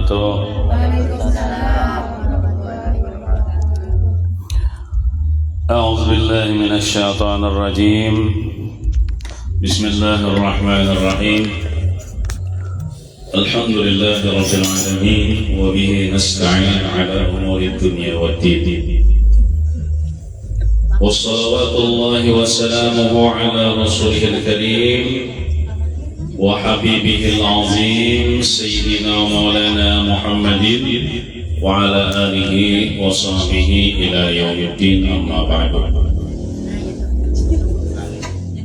wabarakatuh. أعوذ بالله من الشيطان الرجيم. بسم الله الرحمن الرحيم. الحمد لله رب العالمين وبه نستعين على أمور الدنيا والدين. والصلوات الله وسلامه على رسوله الكريم وحبيبه العظيم سيدنا مولانا محمد وعلى آله وصحبه إلى يوم الدين. أما بعد.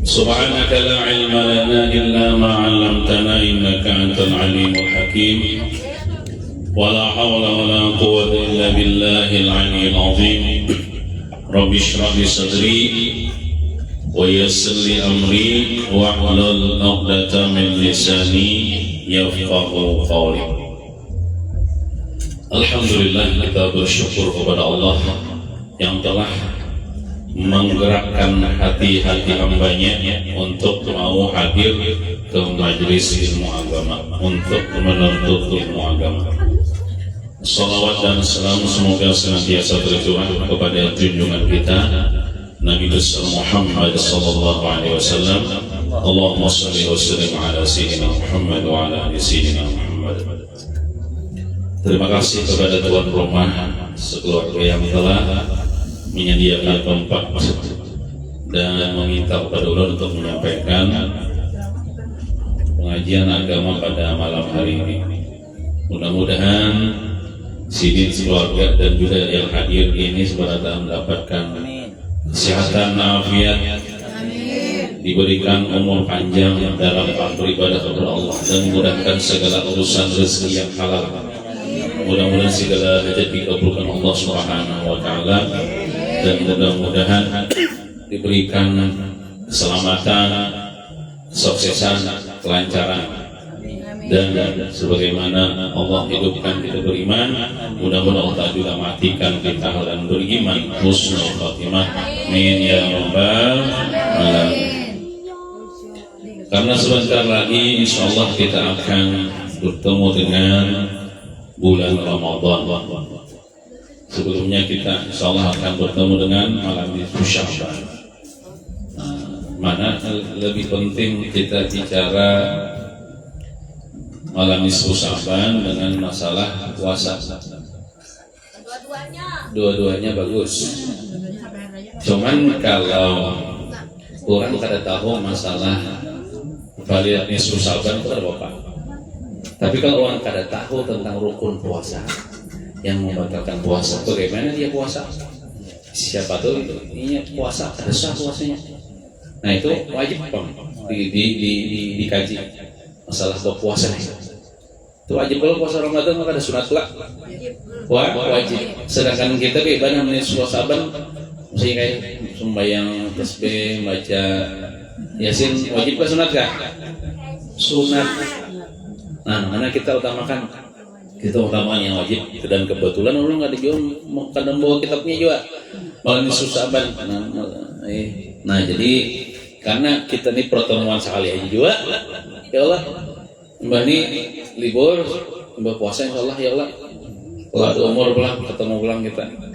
سبحانك لا علم لنا إلا ما علمتنا إنك أنت العليم الحكيم. ولا حول ولا قوة إلا بالله العلي العظيم. رب اشرح لي صدري ويسر لي أمري واحلل عقدة من لساني يفقهوا قولي. Alhamdulillah, kita bersyukur kepada Allah yang telah menggerakkan hati-hati hambanya untuk mau hadir ke majelis ilmu agama, untuk menuntut ilmu agama. Salawat dan salam semoga senantiasa tercurah kepada junjungan kita Nabi besar Muhammad sallallahu alaihi wasallam. Allahumma shalli wa sallim ala sayyidina Muhammad wa ala ali sayyidina Muhammad. Terima kasih kepada tuan rumah sekeluarga yang telah menyediakan tempat dan meminta kepada ulun untuk menyampaikan pengajian agama pada malam hari ini. Mudah-mudahan sidin sekeluarga dan juga yang hadir ini sebenarnya mendapatkan kesehatan afiat, diberikan umur panjang dalam beribadah kepada Allah dan memudahkan segala urusan rezeki yang halal. Mudah-mudahan segala hajat dikabulkan Allah Subhanahu wa taala dan mudah-mudahan diberikan keselamatan, kesuksesan, kelancaran dan sebagaimana Allah hidupkan kita beriman, mudah-mudahan Allah juga matikan kita dan beriman husnul khatimah. Amin ya rabbal alamin. Karena sebentar lagi insyaallah kita akan bertemu dengan bulan Ramadan. Sebelumnya kita insyaallah akan bertemu dengan malam nisfu Sya'ban. Mana lebih penting kita bicara malam nisfu Sya'ban dengan masalah puasa. Dua-duanya bagus. Cuman kalau orang kada tahu masalah valid nisfu Sya'ban itu ada apa? Tapi kalau orang kada tahu tentang rukun puasa yang membatalkan puasa, bagaimana dia puasa? Siapa tahu itu ini puasa kada sah puasanya. Nah itu wajib dikaji masalah berpuasa itu wajib. Kalau puasa Ramadan maka ada sunat pula wajib. Sedangkan kita ibadah nisfu Sya'ban mesti kayak sembahyang tasbih, baca Yasin, wajib ke sunat kah? Sunat. Nah, mana kita utamakan yang wajib, dan kebetulan orang nggak dijual, kadang bawa kitabnya juga malah nisfu Sya'ban. Nah jadi karena kita ini pertemuan sekali aja juga, ya Allah, mbak ini libur, mbak puasa insyaallah ya Allah, kalau ada umur pulang ketemu pulang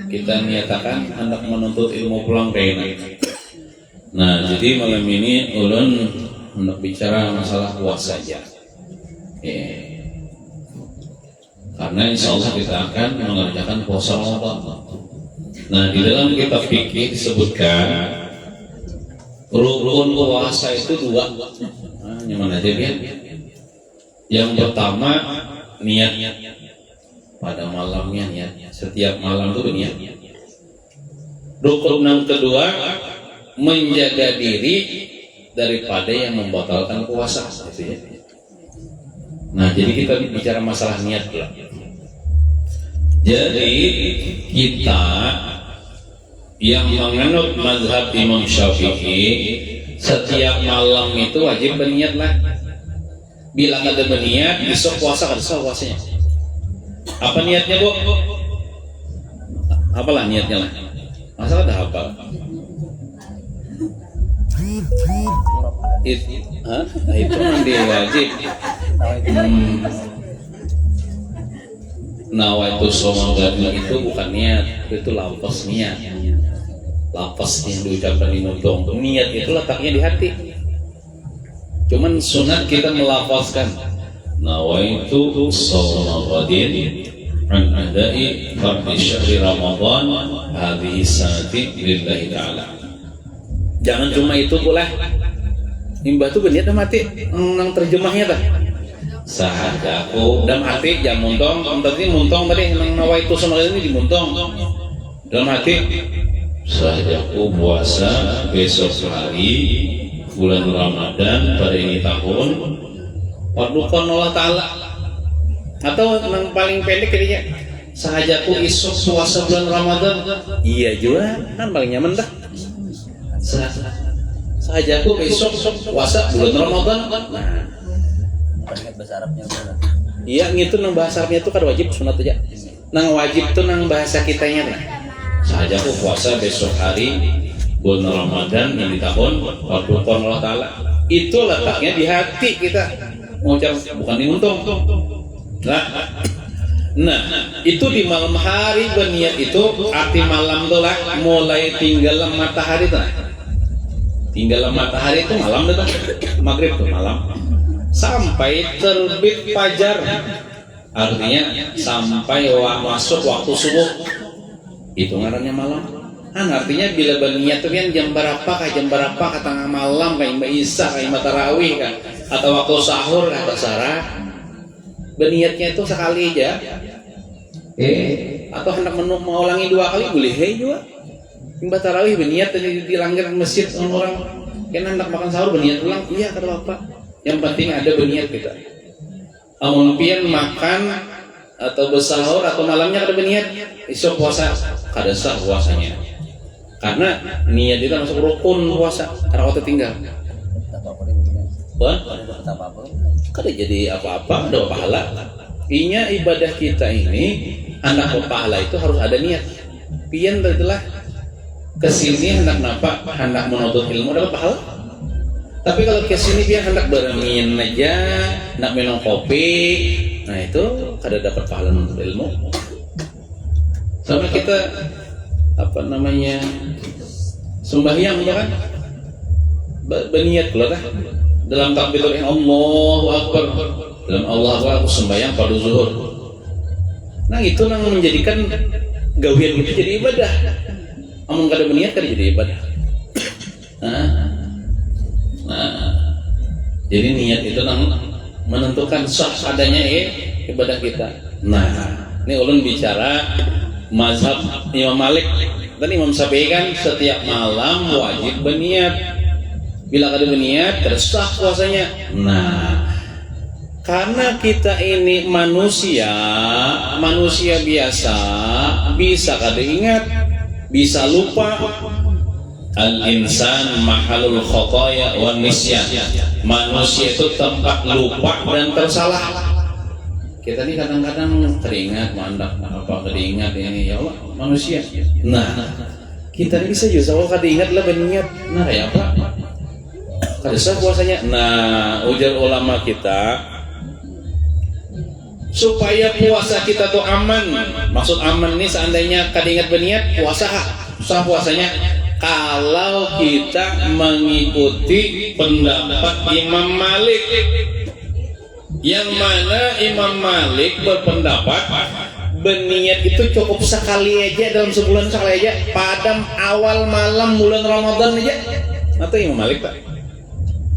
kita niatakan hendak menuntut ilmu pulang kayaknya. Nah jadi malam ini ulun hendak bicara masalah puasa saja. Karena insya Allah kita akan mengerjakan puasa Ramadan. Nah di dalam kitab fikih disebutkan rukun puasa itu dua. Nyaman aja ya. Yang pertama niat pada malamnya, niat setiap malam itu niat. Rukun yang kedua menjaga diri daripada yang membatalkan puasa. Gitu ya. Nah, jadi kita bicara masalah niat pula. Jadi kita yang menganut mazhab Imam Syafi'i setiap malam itu wajib berniat lah. Bila ada berniat, besok puasa kan sah puasanya. Apa niatnya bu? Apalah niatnya lah? Masalah dah apa? Itu mandi wajib. nawaitu shoma gadin itu bukan niat, itu lafaz niat. Lafaz yang diucapkan di mulut. Niat itu letaknya di hati. Cuman sunat kita melafazkan nawaitu shoma gadin an adai fardhi syahri Ramadan hadhihi sanati lillahi ta'ala. Jangan cuma itu pula. Imbah tu berniat dah mati nang terjemahnya dah. Sahajaku dalam hati jam muntong, tadi muntong tadi nang nawaitu sama ini dimuntong. Dalam hati sahajaku puasa besok hari bulan Ramadan pada ini tahun wadukan Allah Ta'ala. Atau yang paling pendek kayaknya sahajaku isuk puasa bulan Ramadan. Iya juga kan paling nyaman dah. Sahajaku isuk puasa bulan Ramadan. Nah, bahasa Arabnya iya gitu nang bahasa Arabnya itu kan wajib sunat aja. Nang wajib tuh nang bahasa kitanya nah. Sahajaku puasa besok hari bulan Ramadan yang di tahun wadukan Allah Ta'ala. Itu letaknya di hati kita. Mengucap bukan di muntung. Nah, itu di malam hari berniat itu arti malam tuh lah mulai tinggal matahari tuh. Tinggal matahari itu malam tuh, maghrib tuh malam sampai terbit fajar. Artinya sampai masuk waktu subuh. Itu ngarannya malam. Artinya bila berniat tuh kan jam berapa ke tengah malam kayak Mbak Isa kayak tarawih kan atau waktu sahur kata Sarah. Berniatnya itu sekali aja. Atau hendak mau ulangi 2 kali boleh juga. Mbak tarawih berniat tadi di langgar masjid orang kan hendak makan sahur berniat ulang. Iya kata Bapak. Yang penting ada berniat kita. Amun pian makan atau bersahur atau malamnya ada berniat isuk puasa kada sah puasanya. Karena niat itu masuk rukun puasa karena waktu tinggal. Kada jadi apa-apa ada pahala. Inya ibadah kita ini anak pahala itu harus ada niat. Pian adalah kesini hendak napa hendak menuntut ilmu dapat pahala. Tapi kalau kesini dia hendak bermain aja, hendak minum kopi, nah itu kada dapat pahala menuntut ilmu. Sama kita apa namanya sembahyang ya kan, berniat pula dah dalam takbir yang Allahu Akbar, dalam Allah Akbar aku sembahyang pada zuhur. Nah itu yang menjadikan gawian itu jadi ibadah. Amun kada berniat kada jadi ibadah. Jadi niat itu menentukan sah adanya ibadah kita. Nah, ini ulun bicara mazhab Imam Malik dan Imam Syafi'i kan setiap malam wajib berniat. Bila kada berniat, kada sah puasanya. Nah, karena kita ini manusia biasa, bisa kada ingat, bisa lupa. Al-insan mahalul khotoya wan nisyan. Manusia itu tempat lupa dan tersalah. Kita ini kadang-kadang teringat mandak apa teringat ini ya Allah manusia. Nah, kita ini bisa juga kalau teringat lah berniat. Nah, kayak apa? Kada sah puasanya. Nah, ujar ulama kita supaya puasa kita tuh aman. Maksud aman nih seandainya kada ingat berniat puasa sah puasanya. Kalau kita mengikuti pendapat Imam Malik, yang mana Imam Malik berpendapat berniat itu cukup sekali aja dalam sebulan sekali aja pada awal malam bulan Ramadan aja. Atau Imam Malik Pak.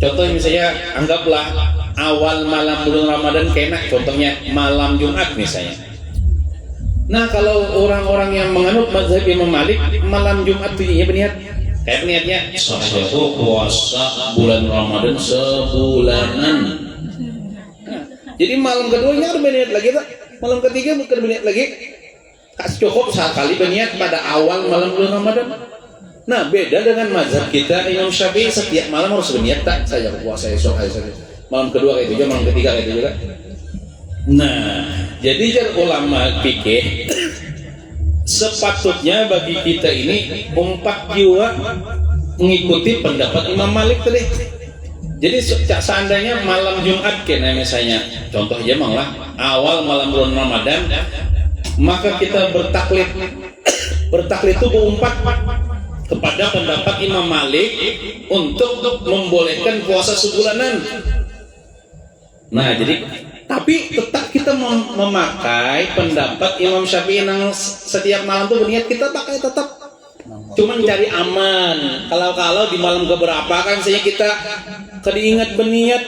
Contoh misalnya anggaplah awal malam bulan Ramadan kena contohnya malam Jumat misalnya. Nah kalau orang-orang yang menganut mazhab Imam Malik malam Jumat tujuhnya berniat kayak niatnya sahajaku puasa bulan Ramadan sebulanan. Nah, jadi malam keduanya harus berniat lagi tak? Malam ketiga bukan berniat lagi. Cukup sekali berniat pada awal malam bulan Ramadan. Nah beda dengan mazhab kita Imam Syafi'i setiap malam harus berniat tak? Saya puasa esok hari malam kedua kayak itu juga, malam ketiga kayak itu juga. Nah, jadi ulama fikih sepatutnya bagi kita ini umpat jiwa mengikuti pendapat Imam Malik tadi. Jadi seandainya malam Jumat kena misalnya, contoh aja malah awal malam bulan Ramadan maka kita bertaklid. Bertaklid itu berumpat kepada pendapat Imam Malik untuk membolehkan puasa sebulanan. Nah, jadi tapi tetap kita memakai pendapat Imam Syafi'i yang setiap malam tuh berniat, kita pakai tetap. Cuman cari aman. Kalau di malam keberapa kan misalnya kita kediingat berniat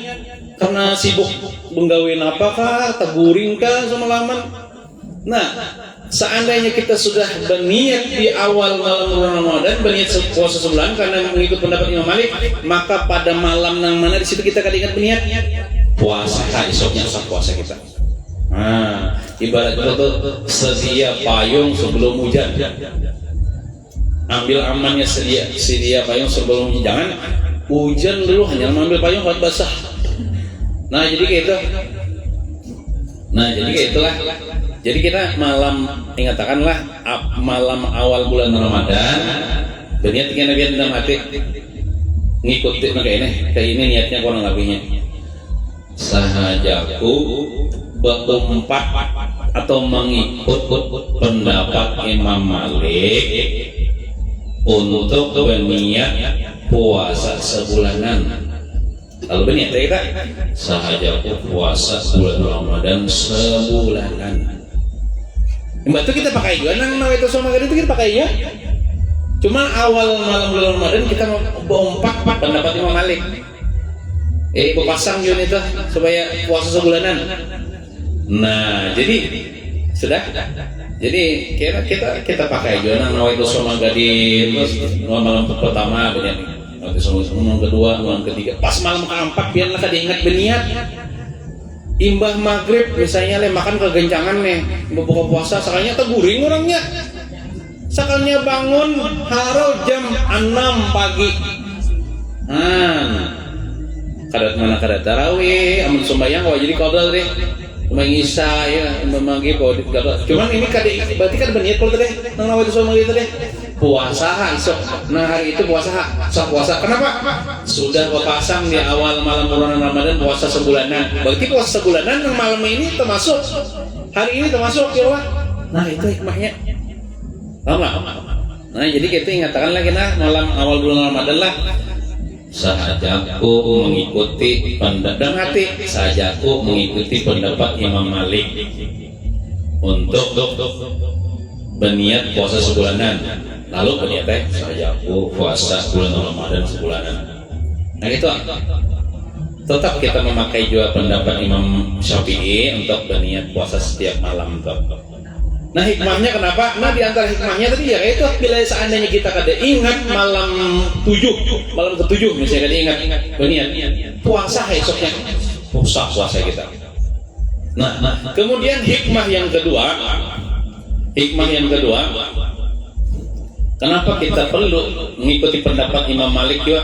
karena sibuk menggawin apakah, taguring kah semalaman. Nah, seandainya kita sudah berniat di awal malam bulan Ramadan, berniat puasa sebulan karena mengikut pendapat Imam Malik, maka pada malam yang mana di situ kita kediingat berniat puasa, esoknya sah puasa kita. Nah, ibarat itu sedia payung sebelum hujan. Ambil amannya sedia payung sebelum hujan. Jangan hujan dulu hanya mengambil payung buat basah. Nah, jadi kayak itu. Itulah. Jadi kita malam, ingatakanlah malam awal bulan Ramadan, berniat dengan Nabi dalam hati ngikutin kayak ini niatnya kurang lebihnya. Sahajaku berempat atau mengikut pendapat Imam Malik untuk berniat puasa sebulanan. Lalu berniat kita sahajaku puasa bulan Ramadan sebulanan. Mbak itu kita pakai juga nang nawaitu sama itu kita pakai ya. Cuma awal malam bulan Ramadan kita berempat pendapat Imam Malik. Berpasang Yun itu supaya puasa sebulanan. Nah, jadi sudah. Jadi kita pakai juga nang nawaitu sama gadin malam pertama berniat. Nawaitu sama malam kedua, malam ketiga. Pas malam keempat biarlah kada ingat berniat. Imbah maghrib misalnya makan kegencangan nih berbuka puasa, sakalnya teguring orangnya, sakalnya bangun harau jam 6 pagi. Mana kada tarawih, amun sembahyang wah jadi qadha deh, sembahyang isya ya, maghrib wah qadha. Cuman ini berarti kan berniat kalau tadi nang nawaitu sama gitu deh. Puasa esok, nah hari itu puasa puasa. Kenapa? Sudah berpasang di awal malam bulan Ramadan puasa sebulanan. Berarti puasa sebulanan yang malam ini termasuk, hari ini termasuk ya Allah. Nah itu hikmahnya. Paham? Nah jadi kita ingatkan lagi malam awal bulan Ramadan lah. Sahajaku mengikuti pendapat hati, sahajaku mengikuti pendapat Imam Malik untuk berniat puasa sebulanan. Lalu berniat sahajaku puasa bulan Ramadan sebulanan. Nah itu tetap kita memakai juga pendapat Imam Syafi'i untuk berniat puasa setiap malam. Nah hikmahnya kenapa? Nah di antara hikmahnya tadi ya itu bila seandainya kita kada ingat malam ke-7 misalnya kada ingat berniat puasa esoknya puasa kita. Nah kemudian hikmah yang kedua, kenapa kita perlu mengikuti pendapat Imam Malik juga?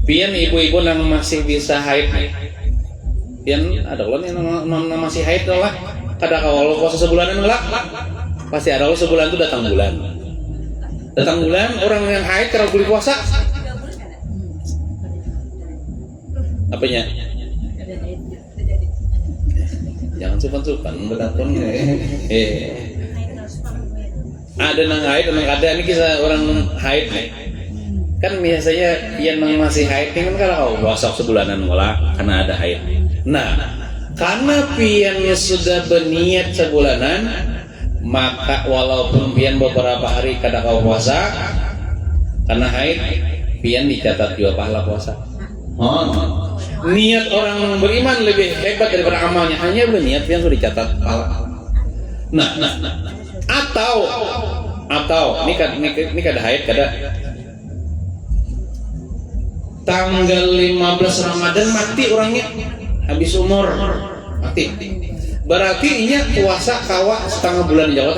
Pian ibu-ibu yang masih bisa haid, pian ada orang yang masih haid lah. Kada kalau puasa sebulanan ngelak, pasti ada kalau sebulan itu datang bulan orang yang haid kalau boleh puasa. Apanya? Jangan supan bertakun. Ada nang haid, nang ada ini kisah orang haid kan biasanya yang masih haid kan kalau puasa sebulanan ngelak karena ada haid. Nah karena piannya sudah berniat sebulanan, maka walaupun pian beberapa hari kada kau puasa karena haid, pian dicatat juga pahala puasa. Niat orang beriman lebih hebat daripada amalnya, hanya berniat pian sudah dicatat pahala. Nah, atau ini kada haid kada tanggal 15 Ramadan mati orangnya, habis umur mati. Berarti ini puasa kawa setengah bulan Jawa.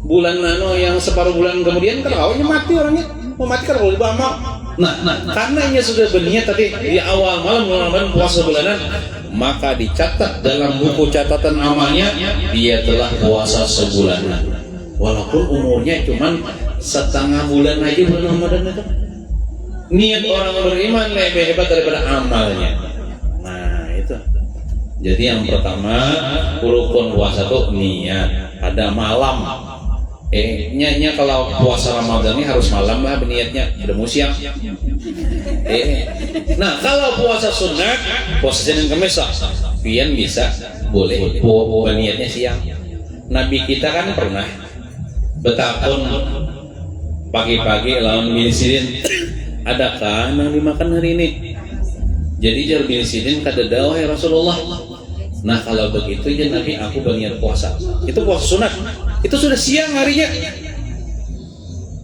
Bulan yang separuh bulan kemudian kan kawanya mati orangnya, mau mati kan kalau amal. Nah, karena ini sudah berniat tadi di awal malam Ramadan puasa bulanan, maka dicatat dalam buku catatan amalnya dia telah puasa sebulanan. Walaupun umurnya cuman setengah bulan aja bulan Ramadan itu. Niat orang beriman lebih hebat daripada amalnya. Nah itu. Jadi yang pertama rukun puasa tuh niat, ada malam. Nya kalau puasa Ramadan ini harus malam lah niatnya, udah mau siang. Nah kalau puasa sunat, puasa Senin Kamis pian bisa boleh niatnya siang. Nabi kita kan pernah betapun pagi-pagi lawan bilisidin, adakah yang dimakan hari ini? Jadi jar bilisidin kadeda wahai Rasulullah. Nah kalau begitu ya Nabi aku berniat puasa. Itu puasa sunat. Itu sudah siang harinya.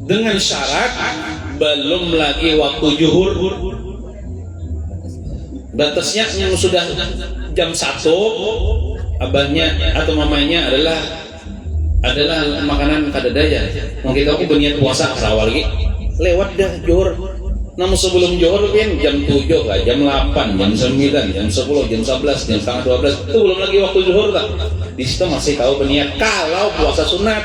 Dengan syarat belum lagi waktu zuhur. Batasnya yang sudah jam 1 abahnya atau mamanya adalah makanan kadedaya. Mungkin aku berniat puasa awal lagi. Lewat dah zuhur. Namun sebelum zuhur kan jam 7 lah, jam 8, jam 9, jam 10, jam 11, jam setengah 12 itu belum lagi waktu zuhur lah. Di situ masih tahu berniat kalau puasa sunat.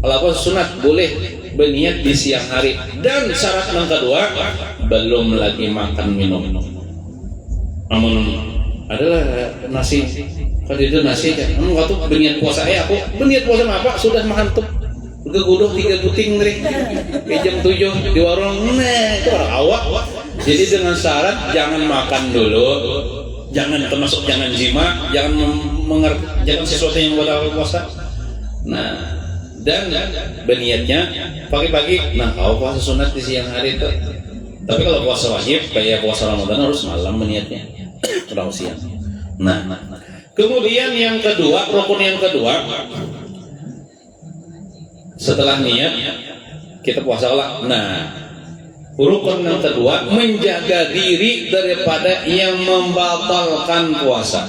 Kalau puasa sunat boleh berniat di siang hari. Dan syarat yang kedua belum lagi makan minum. Namun adalah nasi. Kalau itu nasi kan, waktu berniat puasa aku berniat puasa apa? Sudah makan tuh. Geguduh 3 puting nih jam 7 di warung, itu orang awak. Jadi dengan syarat jangan makan dulu, jangan termasuk jangan jima, jangan sesuatu yang buat awal puasa. Nah dan berniatnya pagi-pagi. Nah kalau puasa sunat di siang hari itu, tapi kalau puasa wajib kayak puasa Ramadan harus malam berniatnya, kalau siang. Nah kemudian yang kedua, rukun yang kedua setelah niat kita puasa lah. Nah rukun yang kedua menjaga diri daripada yang membatalkan puasa.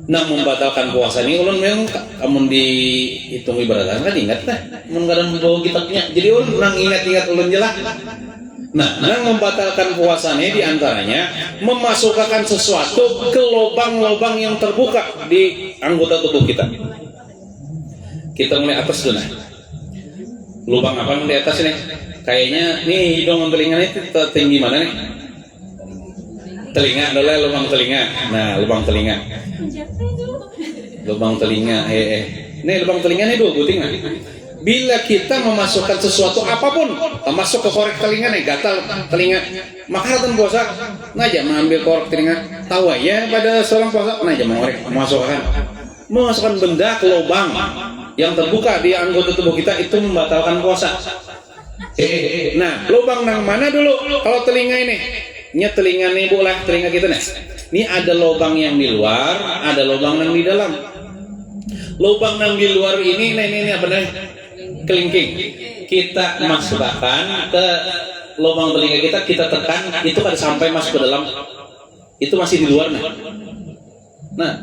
Nah membatalkan puasa ini ulun memang amun dihitung ibaratkan kan ingat lah mun kadang bawa kitabnya jadi ulun nang ingat ulun jelas. Nah nang membatalkan puasanya diantaranya memasukkan sesuatu ke lubang-lubang yang terbuka di anggota tubuh kita. Kita mulai atas dulu. Lubang apa di atas ini? Kayaknya nih hidung telinga ini tinggi mana nih? Telinga adalah lubang telinga. Nah, lubang telinga. Lubang telinga. Ini lubang telinga ini 2 buting. Bila kita memasukkan sesuatu apapun, masuk ke korek telinga nih, gatal telinga, maka harus puasa. Ngajak mengambil korek telinga. Tahu ya pada seorang puasa, ngajak memasukkan benda ke lubang yang terbuka di anggota tubuh kita itu membatalkan puasa. Nah, lubang nang mana dulu? Kalau telinga ini, telinga nih bu lah, telinga kita nih. Ini ada lubang yang di luar, ada lubang yang di dalam. Lubang yang di luar ini, ini apa nih? Kelingking. Kita masukkan ke lubang telinga kita tekan, itu kan sampai masuk ke dalam. Itu masih di luar nih. Nah.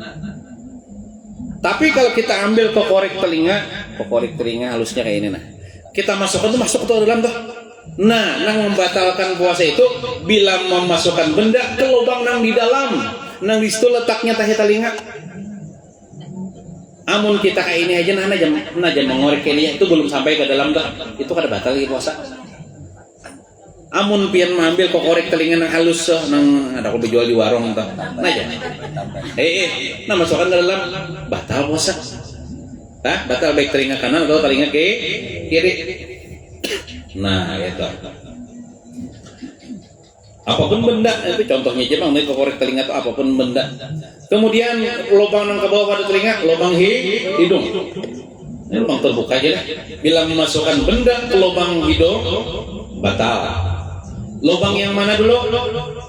Tapi kalau kita ambil ke korek telinga halusnya kayak ini nah. Kita masukkan tuh masuk ke dalam tuh. Nah, nang membatalkan puasa itu bila memasukkan benda ke lubang nang di dalam. Nang di situ letaknya tahi telinga. Amun kita kayak ini aja nah aja mengorek ini itu belum sampai ke dalam tuh. Itu kada batal lagi puasa. Amun pian mengambil kok korek telinga nang halus nang ada aku dijual di warung tuh. Nah aja. Nah masukkan ke dalam batal puasa. Batal baik telinga kanan atau telinga kiri. Nah itu. Apapun benda itu contohnya aja bang, kok korek telinga itu apapun benda. Kemudian lubang nang ke bawah pada telinga, lubang hidung. Ini lubang terbuka aja deh. Bila memasukkan benda ke lubang hidung batal. Lubang yang mana dulu?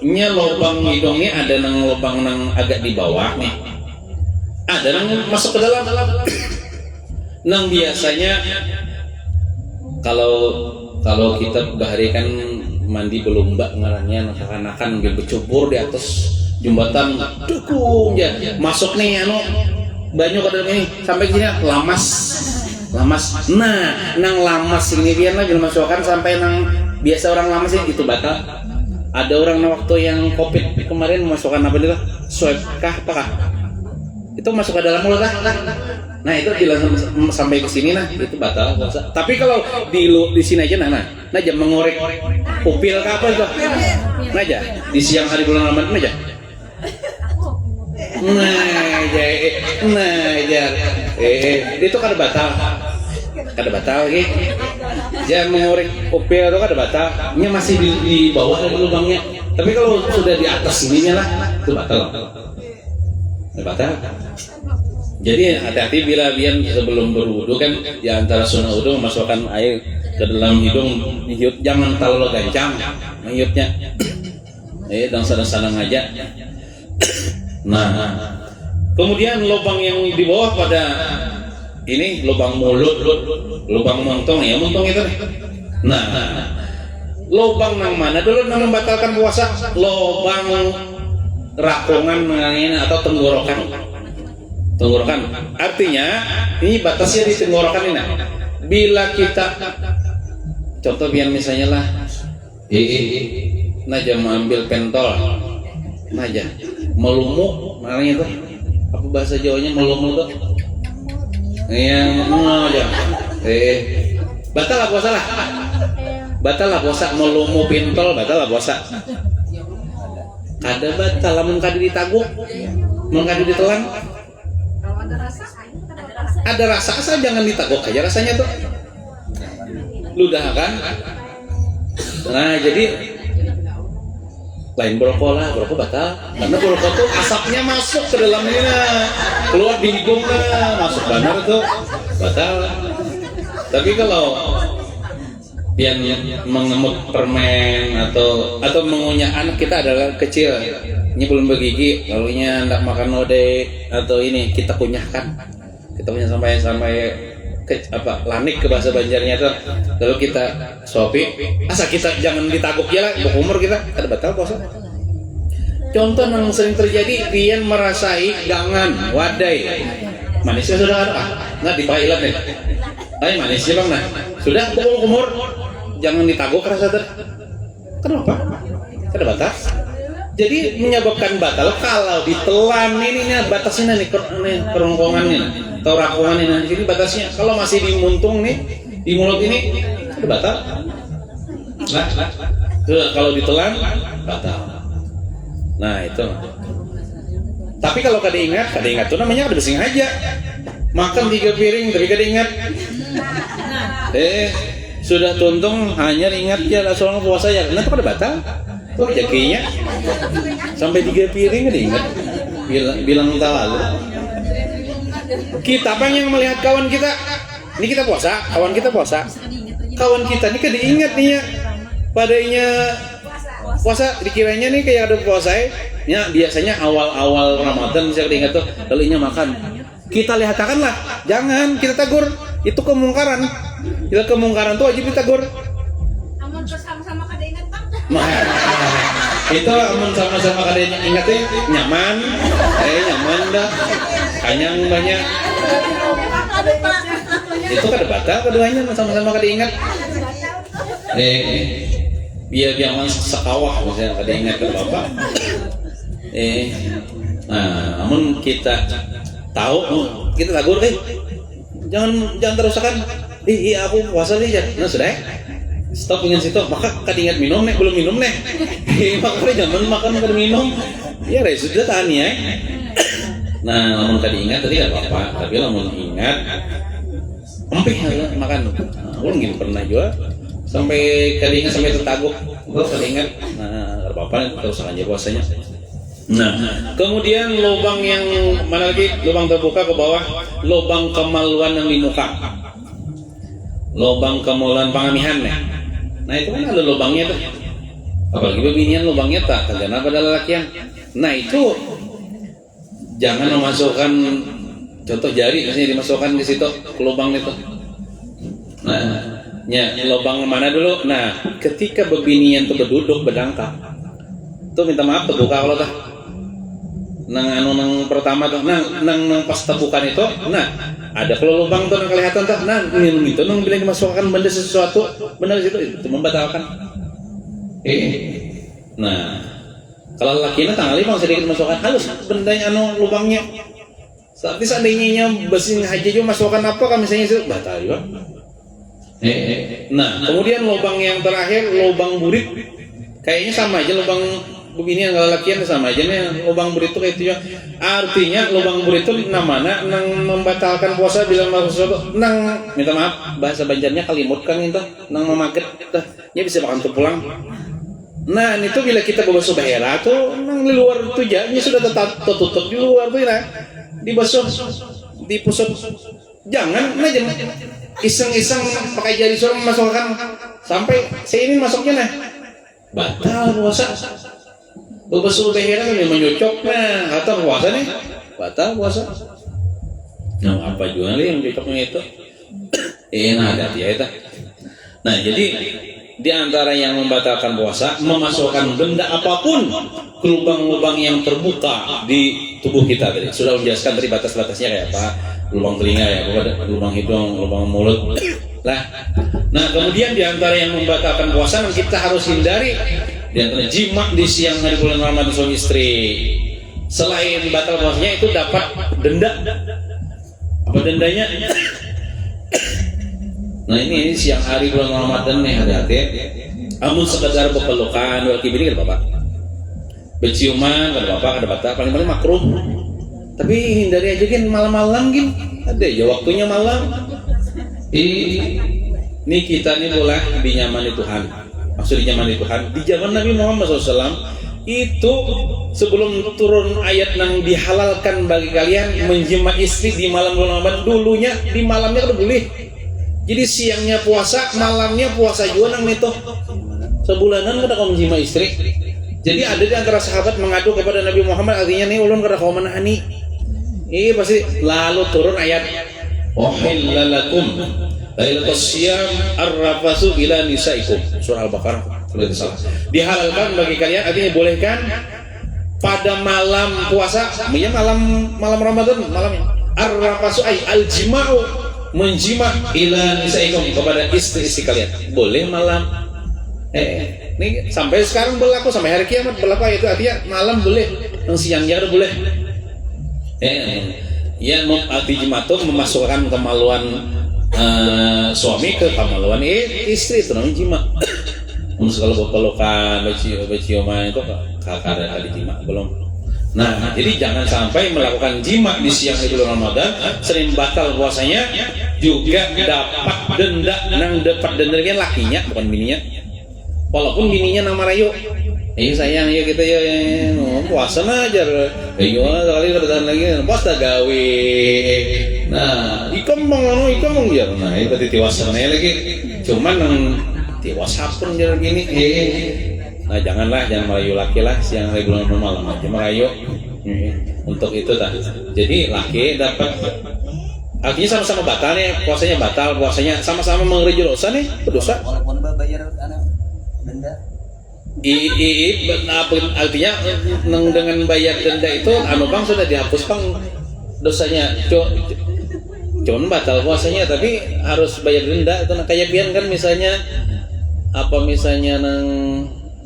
Lubang hidungnya ada nang lubang nang agak di bawah nih. Ada nang masuk ke dalam. Nang biasanya kalau kita bahari kan mandi belumbak ngarannya anak-anakan bercebur di atas jembatan dukung ya. Masuk nih banyu ke dalam ini sampai sini lamas. Nah, nang lamas ini biar lagi masukkan sampai nang biasa orang lama sih itu batal. Ada orang waktu yang COVID kemarin memasukkan apa dia? Swab kah apakah? Itu masuk ke dalam mulut lah. Nah itu bila sampai ke sini nah itu batal puasa. Tapi kalau di sini aja nah aja mengorek upil ke apa itu? Nah aja di siang hari bulan Ramadan aja. Itu kada batal lagi. Dia mengorek upil itu kada batal. Nya masih di bawah dari lubangnya. Tapi kalau sudah di atas ininya lah, itu batal. Batal. Jadi hati-hati bila biar sebelum berwudu kan di antara sunnah wudu memasukkan air ke dalam hidung, hiut jangan terlalu gancang menghiutnya. Dan sedang-sedang aja. Nah, kemudian lubang yang di bawah pada ini lubang mulut, lubang montong ya, montong itu nih. Nah, lubang nang mana dulu nang membatalkan puasa? Lubang rakungan atau tenggorokan. Tenggorokan. Artinya ini batasnya di tenggorokan ini. Bila kita contoh biar misalnya lah, naja mengambil pentol, naja melumuk, namanya tuh apa bahasa Jawanya melumuk tuh? Yang aja. Batal lah puasa lah. Batal lah puasa melumuk pentol, batal lah puasa. Kada batal, lamun kada ditaguk, mun kada ditelan. Ada rasa asal jangan ditaguk aja rasanya tuh. Ludah kan? Nah jadi lain berokok lah, berokok batal. Karena berokok tuh asapnya masuk ke dalam ini nah, keluar di hidung nah, masuk benar tuh batal. Tapi kalau yang mengemut permen atau mengunyah anak kita adalah kecil, ini belum bergigi, lalunya hendak makan lode atau ini kita kunyahkan, kita punya sampai apa lanik ke bahasa Banjarnya tuh, lalu kita sopi, asa kita jangan ditaguk ya lah, umur kita ada batal puasa. Contoh yang sering terjadi, pian merasai gangan, wadai, manisnya sudah ada, nggak dipailat nih, ayo manisnya bang nah, sudah pukul umur, jangan ditaguk rasa ter, kenapa? Ada batas. Jadi menyebabkan batal kalau ditelan ininya batasnya nih kerongkongannya atau rakungan ini jadi batasnya. Kalau masih dimuntung nih di mulut ini ada batal. Nah, kalau ditelan batal. Nah itu. Tapi kalau kada ingat tuh namanya kada besing aja. Makan 3 piring tapi kada ingat. Sudah tuntung hanya ingat ya langsung puasa ya. Kenapa kada batal? Tuh jakinya sampai 3 piring kan ingat bilang tak lalu kita pengen melihat kawan kita ini kita puasa, kawan kita puasa, kawan kita ini kan diingat nih ya padanya puasa dikiranya nih kayak ada puasa ya biasanya awal-awal Ramadan bisa diingat tuh lalu ini makan kita lihatkan lah jangan kita tegur itu kemungkaran tuh wajib ditegur. Amun sama-sama kada ingat bang. Itu amun sama-sama kada ingatnya nyaman, nyaman dah, kanyang banyak. Itu kada batal keduanya sama-sama kada ingat. Biar jangan sekawah misalnya kada ingat kada apa. Nah, amun kita tahu, kita tegur jangan terusakan. Iya aku puasa nih ya. Nah sudah. Stop dengan situ, maka kadingat minum nih, belum minum nih. Makanya jangan makan kada minum. Ya sudah tahan ya. Nah, namun tadi ingat tadi enggak apa-apa, tapi namun ingat empih makan. Ulun gitu pernah juga sampai kadingat sampai tertaguk. Gua kadingat. Nah, enggak apa-apa terus aja puasanya. Nah, kemudian lubang yang mana lagi? Lubang terbuka ke bawah, lubang kemaluan yang di muka. Lubang kemaluan pangamihan nih. Nah itu kan ada lubangnya tuh. Apalagi bebinian lubangnya tak karena pada lelakian. Nah itu jangan memasukkan contoh jari misalnya dimasukkan di situ ke lubang itu. Nah, lubang mana dulu? Nah, ketika bebinian tuh berduduk berdangkal. Tuh minta maaf terbuka kalau tah. Nang pertama tuh, nang pas tebukan itu, nah ada kalau lubang tuh nang kelihatan tuh, nah minum itu nang bila dimasukkan benda sesuatu, benar itu membatalkan. Nah kalau laki-laki tanggal 5 sedikit masukkan halus bendanya lubangnya. Tapi seandainya besi haji juga masukkan apa kan misalnya itu batal juga. Nah kemudian lubang yang terakhir lubang burit, kayaknya sama aja lubang beginian lalakian sama aja nih lubang buri itu kayak itu ya. Artinya lubang buri itu namanya nang membatalkan puasa bila masuk nang minta maaf bahasa Banjarnya kalimut kan itu nang memaget dah. Ya bisa makan tuh pulang. Nah itu bila kita berbasuh bahera tuh nang di luar itu jadinya sudah tertutup di luar tuh nah dibasuh di pusat jangan iseng-iseng pakai jari suara memasukkan sampai saya ini masuknya nah batal puasa berbasuh behera memang cocok nah atau puasa nih batal puasa nah apa juga nih yang cocoknya itu nah ada ya itu nah jadi di antara yang membatalkan puasa memasukkan benda apapun ke lubang-lubang yang terbuka di tubuh kita tadi sudah menjelaskan dari batas-batasnya kayak apa lubang telinga ya lubang hidung lubang mulut lah nah kemudian di antara yang membatalkan puasa yang kita harus hindari di antara jima di siang hari bulan Ramadan suami istri selain batal puasanya itu dapat denda apa dendanya nah ini siang hari bulan Ramadan nih hati-hati amun sekedar pepelukan wakil ini kan bapak berciuman kan bapak ada batal paling-paling makruh tapi hindari aja kan malam-malam gin ada ya waktunya malam ini kita nih boleh dinyamani Tuhan maksud dinyamani Tuhan di zaman Nabi Muhammad SAW itu sebelum turun ayat yang dihalalkan bagi kalian menjima istri di malam bulan Ramadan dulunya di malamnya kan boleh jadi siangnya puasa malamnya puasa juga nang itu sebulanan kada kau menjima istri jadi ada di antara sahabat mengadu kepada Nabi Muhammad artinya nih ulun kada kau menahani pasti lalu turun ayat wahillalakum lailatul siyam arrafasu ila nisaikum surah Al-Baqarah kalau tidak salah dihalalkan bagi kalian artinya bolehkan pada malam puasa malam Ramadan malamnya arrafasu ay aljima'u menjima ila nisaikum kepada istri-istri kalian boleh malam ini sampai sekarang berlaku sampai hari kiamat berlaku itu artinya malam boleh yang siangnya boleh ya arti jima itu memasukkan kemaluan suami ke kemaluan istri itu namanya jima kalau pelukan ciuman itu kakak ada jima belum nah jadi jangan sampai melakukan jima di siang hari bulan Ramadan sering batal puasanya juga dapat denda nang dapat denda kan lakinya bukan bininya walaupun bininya nama rayu sayang ya kita ya puasa aja ayo sekali kedatangan lagi puasa gawe nah ikam ya nah itu tiwasannya lagi cuman nang tiwasapun jadi gini nah jangan merayu laki lah siang hari bulan malam aja merayu untuk itu tak jadi laki dapat artinya sama-sama batal nih puasanya sama-sama mengerja dosa nih berdosa walaupun bayar denda artinya dengan bayar denda itu bang sudah dihapus bang dosanya cuman batal puasanya tapi harus bayar denda itu kayak pian kan misalnya nang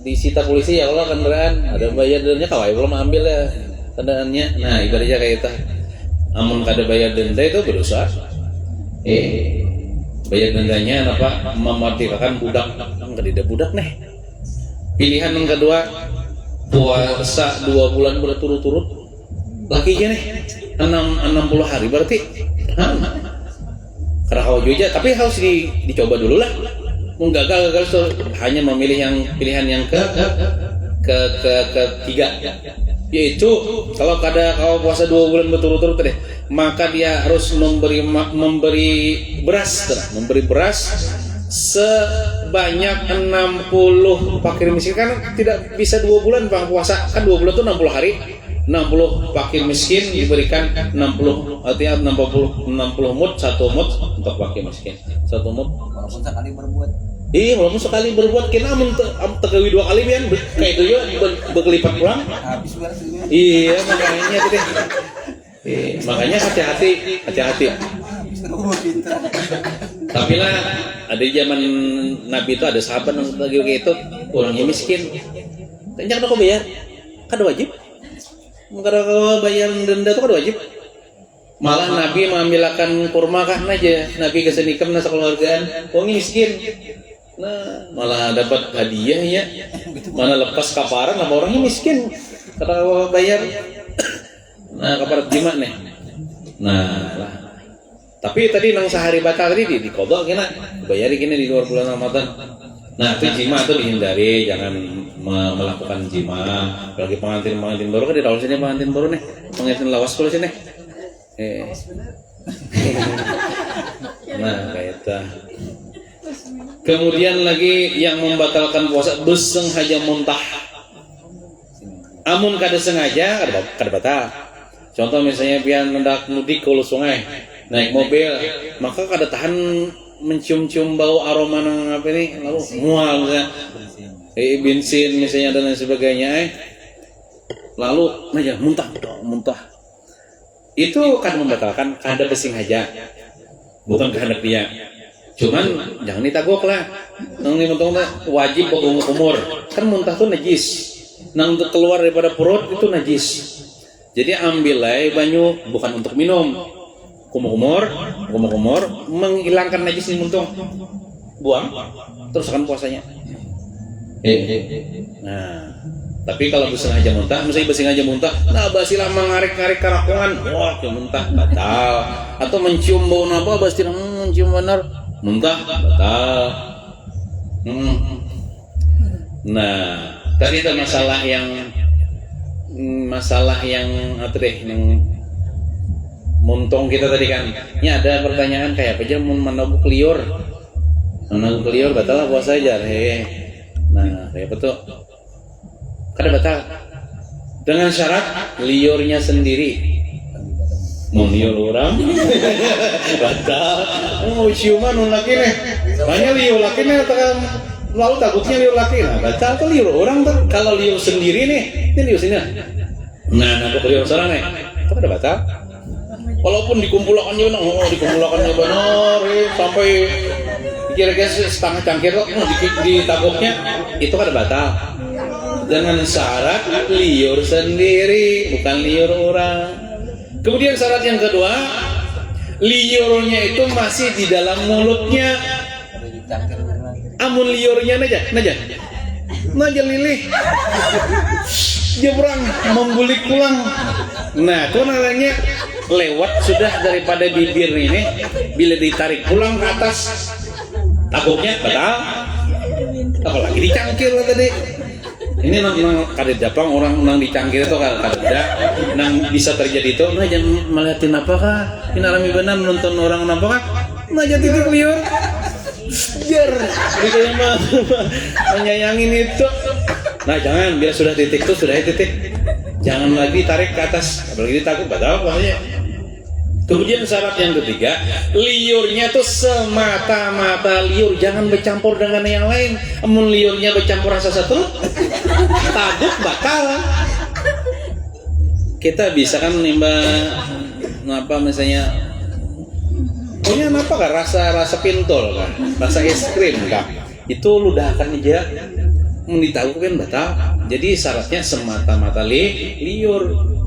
disita polisi ya Allah kendaraan ada bayar dendanya kawai belum ambil ya kendaraannya nah ibaratnya kayak itu amun kada bayar denda itu berdosa bayar dendanya apa memerdekakan budak tidak budak nih pilihan yang kedua puasa 2 bulan berturut-turut lakinya nih 60 hari berarti karena kau juga tapi harus dicoba dulu lah gagal hanya memilih yang pilihan yang ketiga yaitu kalau puasa 2 bulan berturut-turut deh maka dia harus memberi beras sebanyak 60 fakir miskin kan tidak bisa 2 bulan bang puasa kan 2 bulan itu 60 hari 60 fakir miskin diberikan 60 artinya 60 mut 1 mut untuk fakir miskin 1 mut walaupun sekali berbuat walaupun sekali berbuat kena tegawi 2 kali kan kayak itu ya berkelipat pulang habis berarti iya makanya gitu makanya hati-hati tapi lah ada zaman Nabi itu ada sahabat yang kayak itu orangnya miskin jangan kau bayar kan wajib kalau bayar denda itu kan wajib malah Nabi mengambilkan kurma kan aja Nabi kesenikam nasa keluargaan orang miskin Nah, malah dapat hadiah ya. Mana lepas kafaran apa orangnya miskin. Kata bayar. Nah, kafarat jima nih. Nah, lah. Tapi tadi nang sehari batal tadi di kodok kena bayari kini di luar bulan Ramadan. Nah, itu jima itu dihindari, jangan melakukan jima. Bagi pengantin baru kan di tahun sini pengantin baru nih, pengantin lawas kalau sini. Nah, kayak itu. Kemudian lagi yang membatalkan puasa bersengaja muntah. Amun kada sengaja kada batal. Contoh misalnya pian hendak mudik ke hulu sungai, naik mobil, maka kada tahan mencium-cium bau aroma nang apa ini, lalu mual misalnya, bensin misalnya dan lain sebagainya, lalu aja muntah. Itu kan membatalkan kada bersengaja, bukan kehendak dia. Cuman jangan ditagok lah, nang dimuntah wajib umur, kan muntah tuh najis, nang keluar daripada perut itu najis. Jadi ambillah banyu bukan untuk minum. Kumur menghilangkan najis di muntung. Buang, teruskan puasanya. Nah, tapi kalau bersengaja muntah, misalnya bersengaja muntah, nah basilah mengarik-ngarik karakungan, wah muntah batal. Atau mencium bau apa, basilah mencium benar, muntah batal. Nah, tadi itu masalah yang apa deh, yang muntong kita tadi kan. Ini ada pertanyaan kayak apa aja menabuk liur batal lah puasa aja. Nah, kayak betul. Kada batal. Dengan syarat liurnya sendiri. Mau liur orang batal. Mau ciuman laki nih. Banyak liur laki nih atau lalu takutnya liur laki. Nah, batal tuh liur orang tuh. Kalau liur sendiri nih, ini liur sini. Nah, aku liur seorang nih. Itu kada batal. Walaupun dikumpulkannya benar, sampai kira-kira setengah cangkir di taboknya, itu kan batal. Dengan syarat liur sendiri, bukan liur orang. Kemudian syarat yang kedua, liurnya itu masih di dalam mulutnya. Amun liurnya naja lilih, jebrang, membulik pulang. Nah, itu namanya lewat sudah daripada bibir ini, bila ditarik pulang ke atas tabuknya batal. Apalagi dicangkir lah tadi. Ini nang kada Jepang orang nang dicangkir itu kada nang bisa terjadi itu. Nah jangan melihatin apakah ini alami benar nonton orang apakah nah jadi titik liur jar dikayang menyayangin itu. Nah jangan, bila sudah titik itu sudah titik, jangan lagi tarik ke atas, apalagi ditakut batal pokoknya. Kemudian syarat yang ketiga, liurnya tuh semata-mata liur, jangan bercampur dengan yang lain. Amun liurnya bercampur rasa satu, tabuk batal. Kita bisa kan nimba apa misalnya, punya apa kan rasa pintol kan, rasa es krim kan, itu ludahkan aja. Ditahu kan batal. Jadi syaratnya semata-mata liur,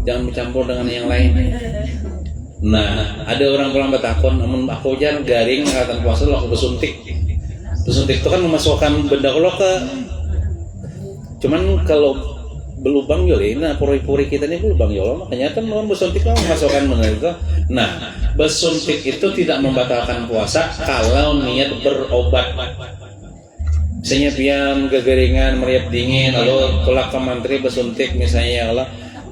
jangan bercampur dengan yang lain. Nah, ada orang bertakon, namun aku jangan garing ngatan puasa lo aku bersuntik. Bersuntik itu kan memasukkan benda kalau ke, cuman kalau berlubang yole, nah pori-pori kita ini berlubang yole, makanya kan orang bersuntik kan memasukkan benda itu. Nah, bersuntik itu tidak membatalkan puasa kalau niat berobat. Misalnya pian kegeringan, meriap dingin, lalu kelak ke mantri bersuntik misalnya Allah.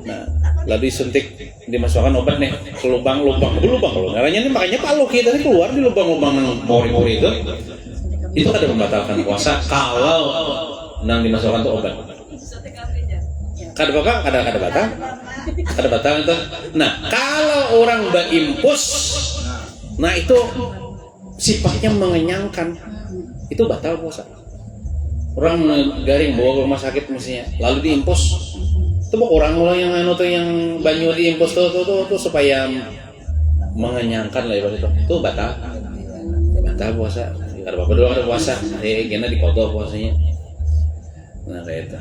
Nah, lalu disuntik dimasukkan obat nih ke lubang loh. Caranya ini makanya palu kita ini keluar di lubang-lubang yang pori-pori itu ada membatalkan puasa kalau nang dimasukkan tuh obat. Kada batal itu. Nah, kalau orang berimpus, nah itu sifatnya mengenyangkan, itu batal puasa. Orang garing bawa ke rumah sakit misalnya, lalu diimpus. Itu orang yang yang banyu diimpus tuh supaya mengenyangkan lah ibarat itu. Itu batal puasa. Kada apa-apa doang ada puasa. Kena dikodok puasanya. Nah kayak itu.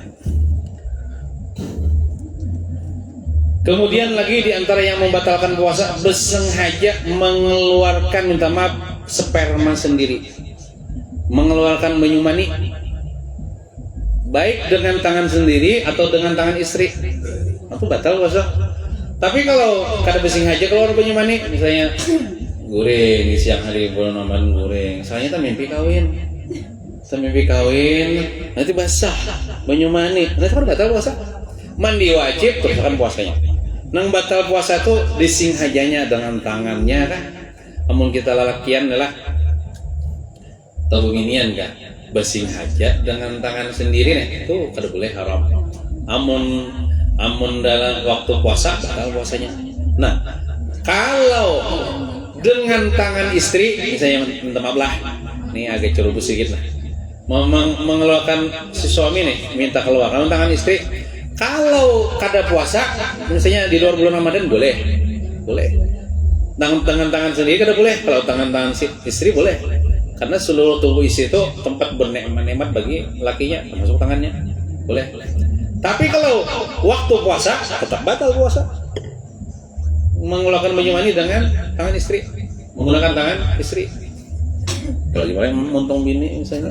Kemudian lagi di antara yang membatalkan puasa, bersengaja mengeluarkan minta maaf sperma sendiri. mengeluarkan banyu mani baik dengan tangan sendiri atau dengan tangan istri itu batal puasa. Tapi kalau kada besing aja keluar banyu mani, misalnya goreng di siang hari bulan Ramadan goreng, soalnya mimpi kawin nanti basah banyu mani, nanti kan batal puasa. Mandi wajib terus kan puasanya. Nang batal puasa tuh dising hajanya dengan tangannya kan. Amun kita lalakian adalah tabunginian kan, basing haja dengan tangan sendiri nih, itu kada boleh, haram. Amun dalam waktu puasa batal puasanya. Nah, kalau dengan tangan istri, misalnya minta maaf lah, ini agak cerubus sedikit lah, mengeluarkan si suami nih minta keluar, kalau tangan istri, kalau kada puasa, misalnya di luar bulan Ramadan boleh. Tangan sendiri kada boleh, kalau tangan istri boleh. Karena seluruh tubuh istri itu tempat bernikmat bagi lakinya, termasuk tangannya, boleh. Tapi kalau waktu puasa tetap batal puasa. Mengeluarkan banyu mani dengan tangan istri, menggunakan tangan istri. Kalau gimana montong bini misalnya,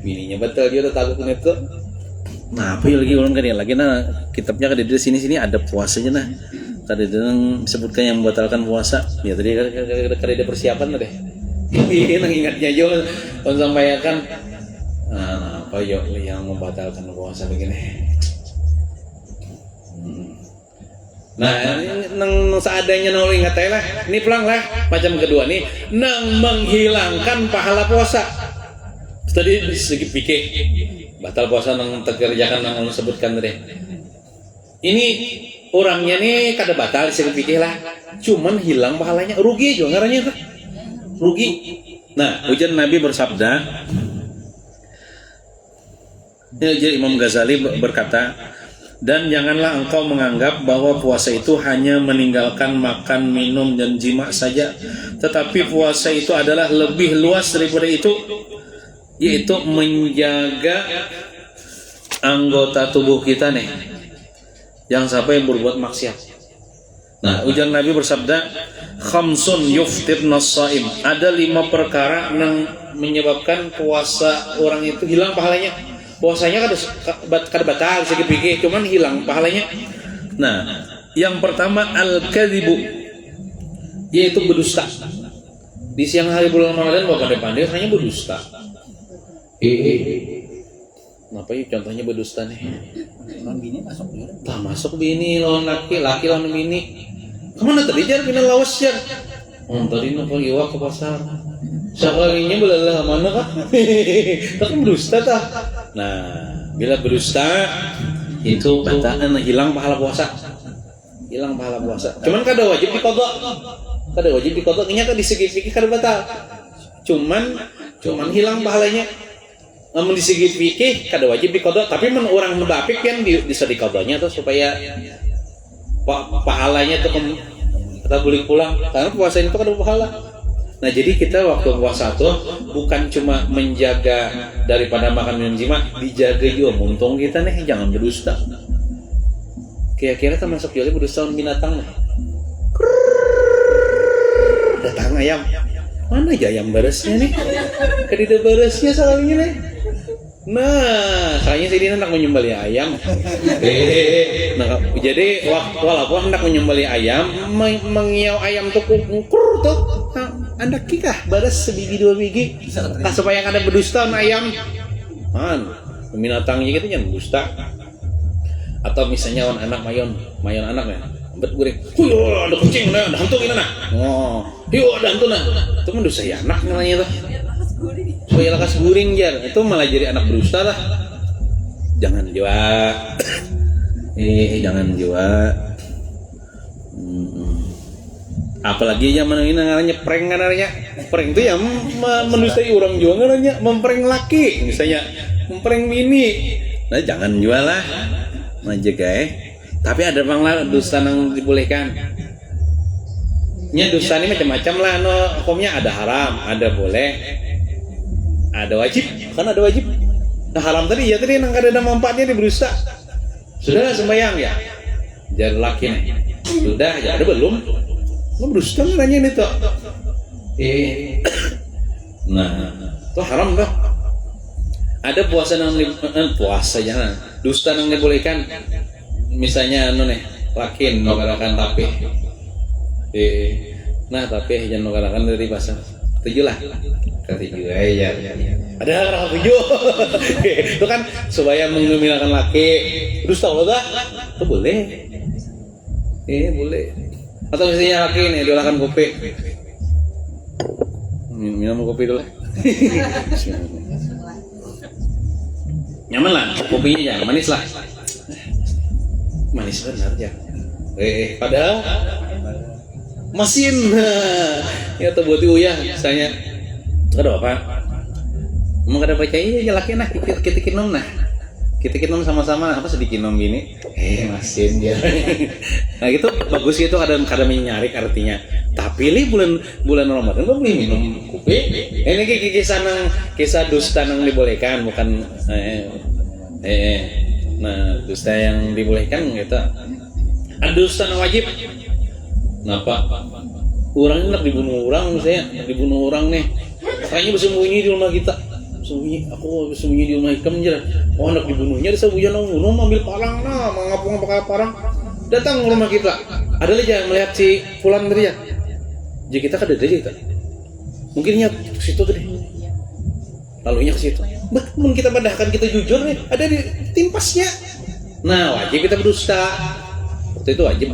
bininya batal dia udah takut itu. Nah, apa lagi ulun kan lagi kitabnya kan di sini ada puasanya nah. Tadi disebutkan yang membatalkan puasa. Ya tadi ada persiapan deh. Ini ingatnya aja on sampaikan apa yang membatalkan puasa begini. Nah, nang seadanya nang ingat lah. Ini pulang lah macam kedua nih, nang menghilangkan pahala puasa. Tadi segi pikir batal puasa nang terkerjakan nang sebutkan tadi. Ini orangnya nih kada batal segi pikir lah, cuman hilang pahalanya, rugi juga ngarannya tuh. Rugi. Nah, ujar Nabi bersabda, jadi Imam Ghazali berkata, dan janganlah engkau menganggap bahwa puasa itu hanya meninggalkan makan, minum, dan jima saja, tetapi puasa itu adalah lebih luas daripada itu, yaitu menjaga anggota tubuh kita nih, yang sampai berbuat maksiat. Nah, ujar Nabi bersabda, khamsun yuftirna shaim. Ada 5 perkara yang menyebabkan puasa orang itu hilang pahalanya. Puasanya kada batal segi pikir, cuman hilang pahalanya. Nah, yang pertama al-kadzibu, yaitu berdusta. Di siang hari bulan Ramadan bawa pandai-pandai hanya berdusta. Kenapa ya contohnya berdusta nih? Non bini masuk dulu. Tak masuk bini lawan laki lawan bini. Kemana tadi jar pindah lawas jar? Tadi nak pergi ke pasar. Sekalinya belalah mana kah? Tapi berdusta tah. Nah, bila berdusta itu batal hilang pahala puasa. Hilang pahala puasa. Cuman kada wajib diqadha. Nya kan di segi fikih kada batal. Cuman hilang pahalanya. Namun di segi fikih kada wajib diqadha, tapi men orang mendapik kan bisa diqadhanya tuh supaya pahalanya tuh kita boleh pulang, karena puasa itu kan ada pahala. Nah, jadi kita waktu puasa tuh bukan cuma menjaga daripada makan minum jima, dijaga juga muntung kita nih, jangan berdusta. Kira-kira termasuk juga berdusta binatang nih. Datang ayam, mana aja ayam beresnya nih? Kedida beresnya salahnya nih. Nah, kayaknya sih dia hendak menyembelih ayam. Nah, jadi walaupun hendak menyembelih ayam, mengiau ayam tuh kukur tuh, anda kikah baras sebiji 2 biji, supaya kada berdusta ayam. Binatangnya gitu jangan berdusta. Atau misalnya anak mayon anak ya, bet goreng, ada kucing, ada hantu ini nah. Ada hantu nah. Itu kan dosa ya anak namanya tuh. Supaya lakas guring jar, itu malah jadi anak berdusta lah. Jangan jua. Jangan jua. Apalagi zaman ini namanya prank namanya. Prank itu ya mendustai orang juga namanya, memprank laki, misalnya memprank bini. Nah, jangan jua lah. Menjaga Tapi ada bang lah dusta yang dibolehkan. Nya dusta ini macam-macam lah, no hukumnya ada haram, ada boleh, ada wajib, kan ada wajib. Nah haram tadi ya tadi nang kada ada manfaatnya di berdusta. Sudah sembahyang ya, jadi laki nih. Sudah ya ada belum? Lo berdusta nanya ini tuh. Nah Itu haram dah. Ada puasa yang puasa jangan. Dusta yang dibolehkan. Misalnya lakin nogarakan tapi. Nah tapi jangan nogarakan dari pasar. Tujuh lah. Ketujuh ya. Ada orang tujuh. Itu kan supaya menggunakan laki. Dusta Allah itu boleh. Boleh. Atau misalnya laki nih diolahkan kopi. Minum kopi dulu. Nyaman lah kopinya ya, manis lah. Manis benar ya. Padahal mesin ya tuh buat uyah misalnya. Ada apa? Emang ada baca iya laki nah kita kinum nah. Kita kinum sama-sama apa sedikit nom gini. Mesin dia. Nah gitu bagus gitu kadang menyarik artinya. Tapi li bulan Ramadan kok beli minum kopi. Ini kisah dusta yang dibolehkan bukan nah dusta yang dibolehkan gitu. Ada dusta yang wajib. Kenapa? Orang hendak dibunuh orang misalnya, dibunuh orang nih. Kayaknya bersembunyi di rumah kita. Aku bersembunyi di rumah Hikam aja. Oh hendak dibunuhnya disebutnya bunuh ambil parang nah, mengapung pakai parang. Datang ke rumah kita. Ada aja yang melihat si fulan tadi ya. Jadi kita kada ada kita. Mungkinnya ke situ tadi. Lalunya ke situ. Mungkin kita padahkan kita jujur nih, ada di timpasnya. Nah, wajib kita berdusta. Waktu itu wajib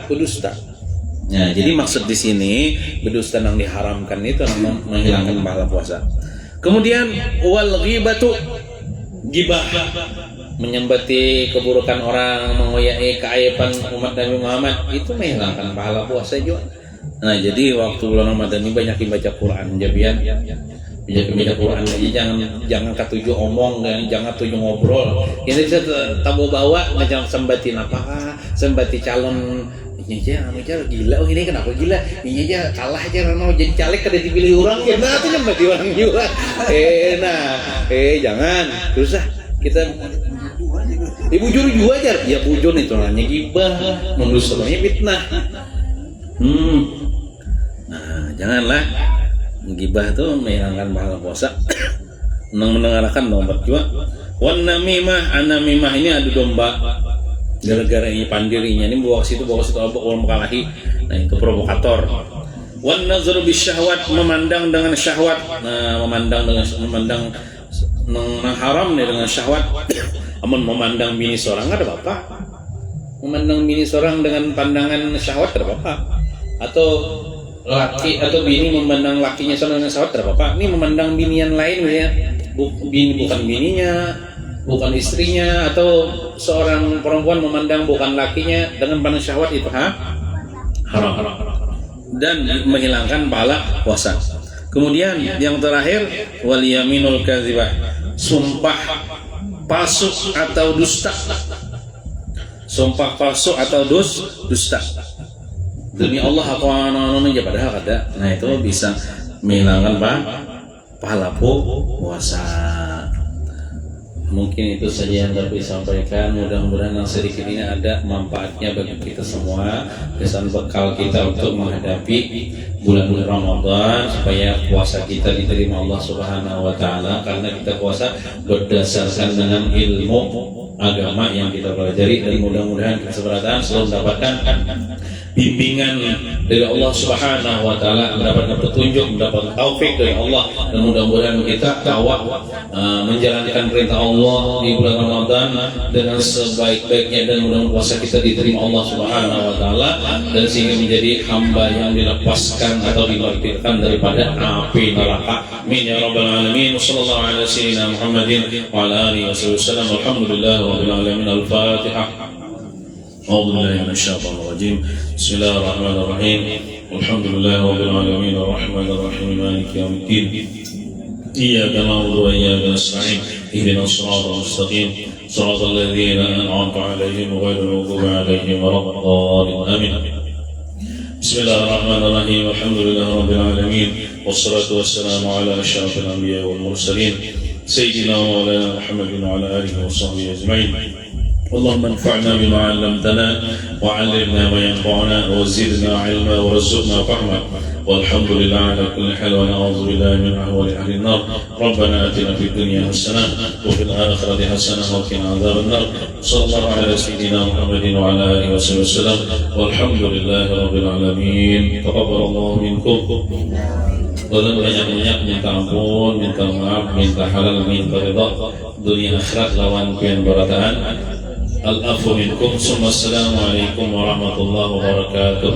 berdusta. Nah, jadi maksud di sini berdusta yang diharamkan itu menghilangkan pahala puasa. Kemudian wal ghibatu gibah menyembati keburukan orang, mengoyai keaiban umat Nabi Muhammad itu menghilangkan pahala puasa juga. Nah, jadi waktu bulan Ramadan ini banyak baca Quran, jabian. Baca Quran aja jangan katuju omong, jangan tuju ngobrol. Ini bisa tabu bawa macam sembatin apa, sembati calon ini aja gila, oh ini kenapa gila? Ini aja kalah aja mau jadi caleg kada dipilih orang ya. Nah, itu nyembati orang juga. Jangan. Terus kita bujur juga aja. Ya bujur itu namanya gibah, mendustakannya fitnah. Nah, janganlah gibah tuh menghilangkan pahala puasa. Mendengarkan domba juga. Wan namimah, anamimah ini adu domba. Gara-gara ini pandirinya ini bawa situ orang mengalahi. Nah itu provokator. Wan nazar bisyahwat, memandang dengan syahwat. Nah memandang haram nih dengan syahwat. Amun memandang bini seorang ada apa? Memandang bini seorang dengan pandangan syahwat ada apa? Atau laki atau bini memandang lakinya sama dengan syahwat ada apa? Ini memandang bini yang lain ya. Bini bukan bininya, bukan istrinya, atau seorang perempuan memandang bukan lakinya dengan pandang syahwat itu haram dan menghilangkan pahala puasa. Kemudian yang terakhir wal yaminul kadzibah, sumpah palsu atau dusta. Sumpah palsu atau dusta. Demi Allah aku aja padahal kada. Nah itu bisa menghilangkan pahala puasa. Mungkin itu saja yang dapat disampaikan. Mudah-mudahan yang sedikit ini ada manfaatnya bagi kita semua, kesan bekal kita untuk menghadapi bulan-bulan Ramadan supaya puasa kita diterima Allah Subhanahu wa taala, karena kita puasa berdasarkan dengan ilmu agama yang kita pelajari, dan mudah-mudahan kita seberatan selalu mendapatkan bimbingan dari Allah Subhanahu wa taala, mendapatkan petunjuk, mendapatkan taufik dari Allah, dan mudah-mudahan kita tawa menjalankan perintah Allah di bulan Ramadan dengan sebaik-baiknya, dan mudah-mudahan puasa kita diterima Allah Subhanahu wa taala dan sehingga menjadi hamba yang dilepaskan atau dinortirkan daripada api neraka. Amin ya rabbal alamin. Wassallallahu ala sayyidina Muhammadin wa ala alihi wasallam. Alhamdulillah rabbil alamin. Al-Fatihah. أعوذ بالله من الشيطان الرجيم. بسم الله الرحمن الرحيم. والحمد لله رب العالمين الرحمن الرحيم مالك يوم الدين. إياك نعبد وإياك نستعين. اهدنا الصراط المستقيم صراط الذين أنعمت عليهم غير المغضوب عليهم ولا الضالين. آمين. بسم الله الرحمن الرحيم. الحمد لله رب العالمين والصلاة والسلام على أشرف الأنبياء والمرسلين سيدنا ومولانا محمد وعلى آله وصحبه أجمعين. اللهم انفعنا بما علمتنا وعلمنا ما ينفعنا وزدنا علما ورزقنا فهما والحمد لله على كل حال ونعوذ بالله من أهوال أهل النار ربنا آتنا في الدنيا حسنة وفي الآخرة حسنة وقنا عذاب النار صلى الله على سيدنا محمد وعلى آله وصحبه وسلم والحمد لله رب العالمين تقبل الله منكم. Tolong banyak-banyak minta ampun, minta maaf, minta halal, minta ridha dunia akhirat lawan pian barataan. Al-afu minkum. Assalamualaikum warahmatullahi wabarakatuh.